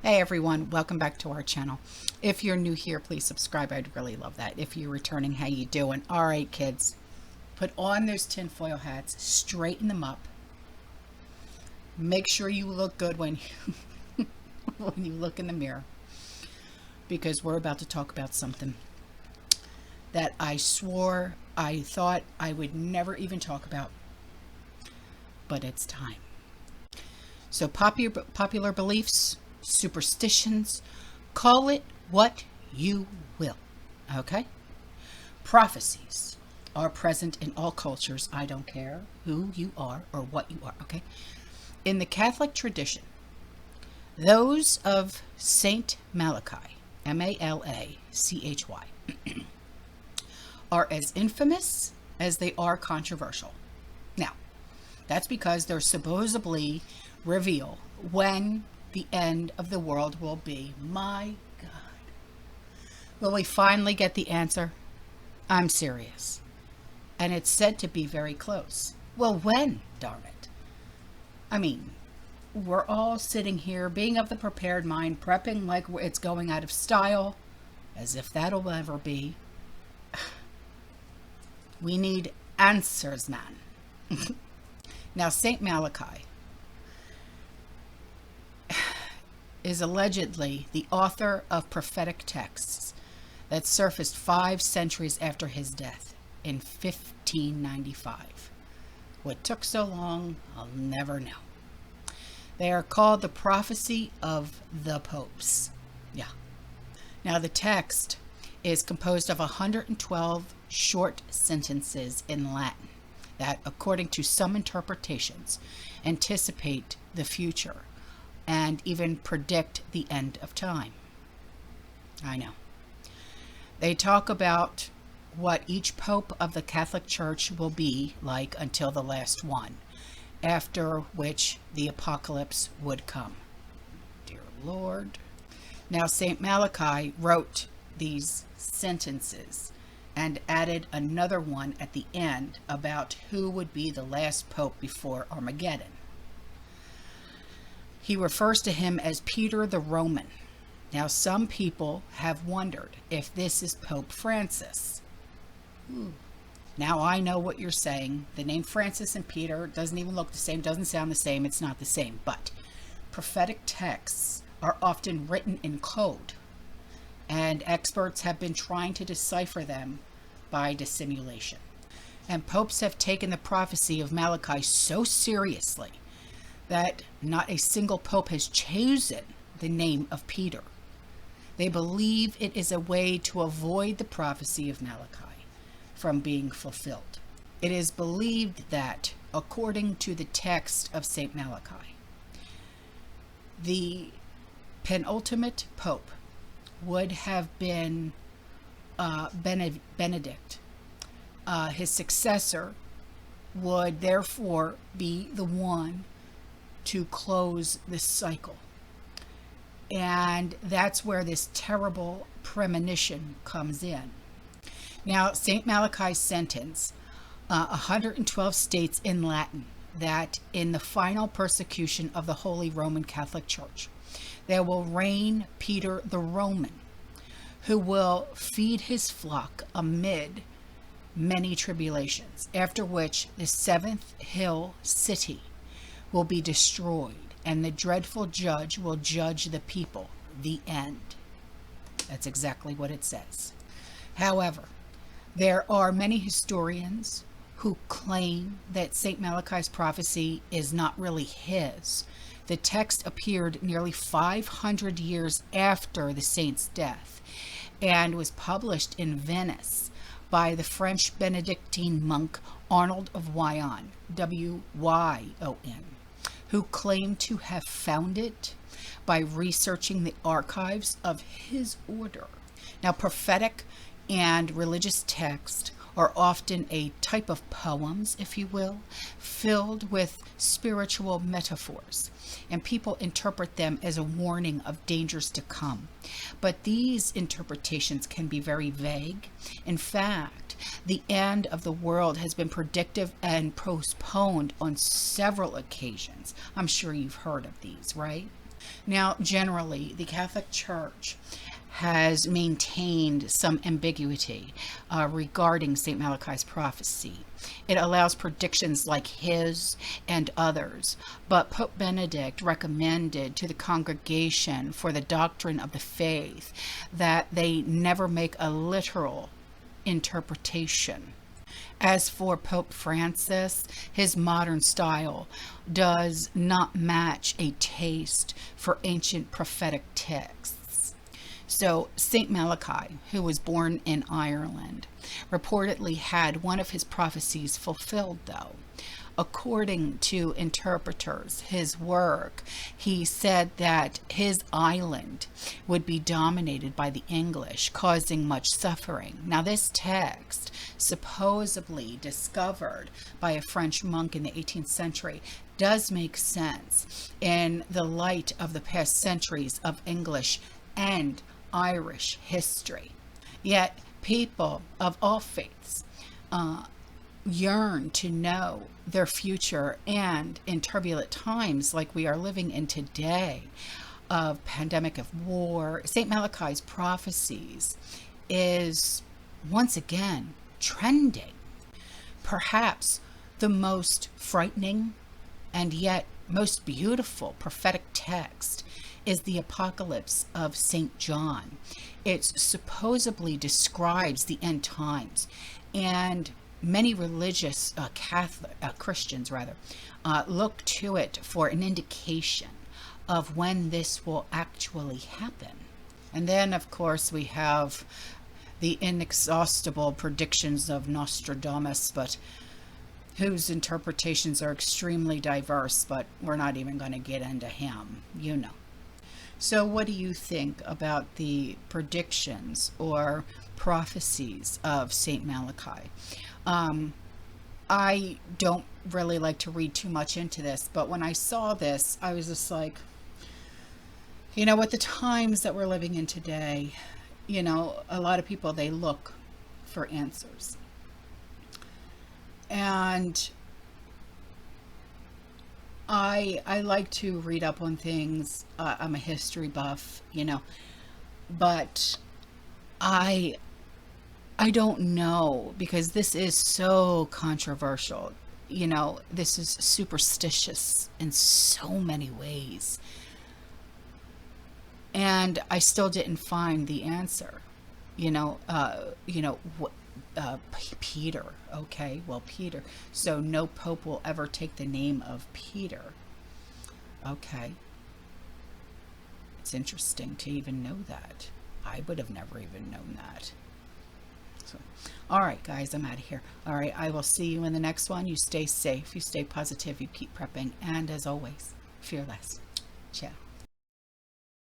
Hey everyone, welcome back to our channel. If you're new here, please subscribe. I'd really love that. If you're returning, how you doing? All right, kids, put on those tinfoil hats, straighten them up. Make sure you look good when you, when you look in the mirror, because we're about to talk about something that I swore I thought I would never even talk about, but it's time. So popular beliefs, superstitions, call it what you will, okay? Prophecies are present in all cultures. I don't care who you are or what you are, okay? In the Catholic tradition, those of Saint Malachi, M-A-L-A-C-H-Y, are as infamous as they are controversial. Now, that's because they're supposedly reveal when the end of the world will be. My God. Will we finally get the answer? I'm serious. And it's said to be very close. Well, when, darn it? I mean, we're all sitting here being of the prepared mind, prepping like it's going out of style, as if that'll ever be. We need answers, man. Now, Saint Malachi is allegedly the author of prophetic texts that surfaced 5 centuries after his death in 1595. What took so long, I'll never know. They are called the prophecy of the popes. Yeah. Now, the text is composed of 112 short sentences in Latin that, according to some interpretations, anticipate the future and even predict the end of time. I know. They talk about what each pope of the Catholic Church will be like until the last one, after which the apocalypse would come. Dear Lord. Now, Saint Malachi wrote these sentences and added another one at the end about who would be the last pope before Armageddon. He refers to him as Peter the Roman. Now, some people have wondered if this is Pope Francis. Now, I know what you're saying. The name Francis and Peter doesn't even look the same, doesn't sound the same, it's not the same. But prophetic texts are often written in code, and experts have been trying to decipher them by dissimulation. And popes have taken the prophecy of Malachi so seriously that not a single pope has chosen the name of Peter. They believe it is a way to avoid the prophecy of Malachi from being fulfilled. It is believed that, according to the text of St. Malachi, the penultimate pope would have been Benedict. His successor would therefore be the one to close this cycle. And that's where this terrible premonition comes in. Now, St. Malachi's sentence, 112 states in Latin that in the final persecution of the Holy Roman Catholic Church, there will reign Peter the Roman, who will feed his flock amid many tribulations, after which the 7th hill city will be destroyed, and the dreadful judge will judge the people. The end. That's exactly what it says. However, there are many historians who claim that St. Malachi's prophecy is not really his. The text appeared nearly 500 years after the saint's death and was published in Venice by the French Benedictine monk Arnold of Wyon, W-Y-O-N, who claimed to have found it by researching the archives of his order. Now, prophetic and religious texts are often a type of poems, if you will, filled with spiritual metaphors, and people interpret them as a warning of dangers to come. But these interpretations can be very vague. In fact, the end of the world has been predicted and postponed on several occasions. I'm sure you've heard of these, right? Now, generally, the Catholic Church has maintained some ambiguity regarding St. Malachi's prophecy. It allows predictions like his and others, but Pope Benedict recommended to the Congregation for the Doctrine of the Faith that they never make a literal interpretation. As for Pope Francis, his modern style does not match a taste for ancient prophetic texts. So, St. Malachi, who was born in Ireland, reportedly had one of his prophecies fulfilled, though. According to interpreters, his work, he said that his island would be dominated by the English, causing much suffering. Now, this text, supposedly discovered by a French monk in the 18th century, does make sense in the light of the past centuries of English and Irish history. Yet, people of all faiths yearn to know their future, and in turbulent times like we are living in today, of pandemic, of war, St. Malachi's prophecies is once again trending. Perhaps the most frightening and yet most beautiful prophetic text is the Apocalypse of St. John. It supposedly describes the end times, and many religious Christians look to it for an indication of when this will actually happen. And then, of course, we have the inexhaustible predictions of Nostradamus, but whose interpretations are extremely diverse, but we're not even going to get into him, you know. So what do you think about the predictions or prophecies of St. Malachi? I don't really like to read too much into this, but when I saw this, I was just like, you know, with the times that we're living in today, you know, a lot of people, they look for answers. And I like to read up on things. I'm a history buff, you know, but I don't know, because this is so controversial. You know, this is superstitious in so many ways. And I still didn't find the answer. Peter. Okay, well, Peter. So no pope will ever take the name of Peter. Okay. It's interesting to even know that. I would have never even known that. So, all right, guys, I'm out of here. All right, I will see you in the next one. You stay safe, you stay positive, you keep prepping, and as always, fearless. Ciao.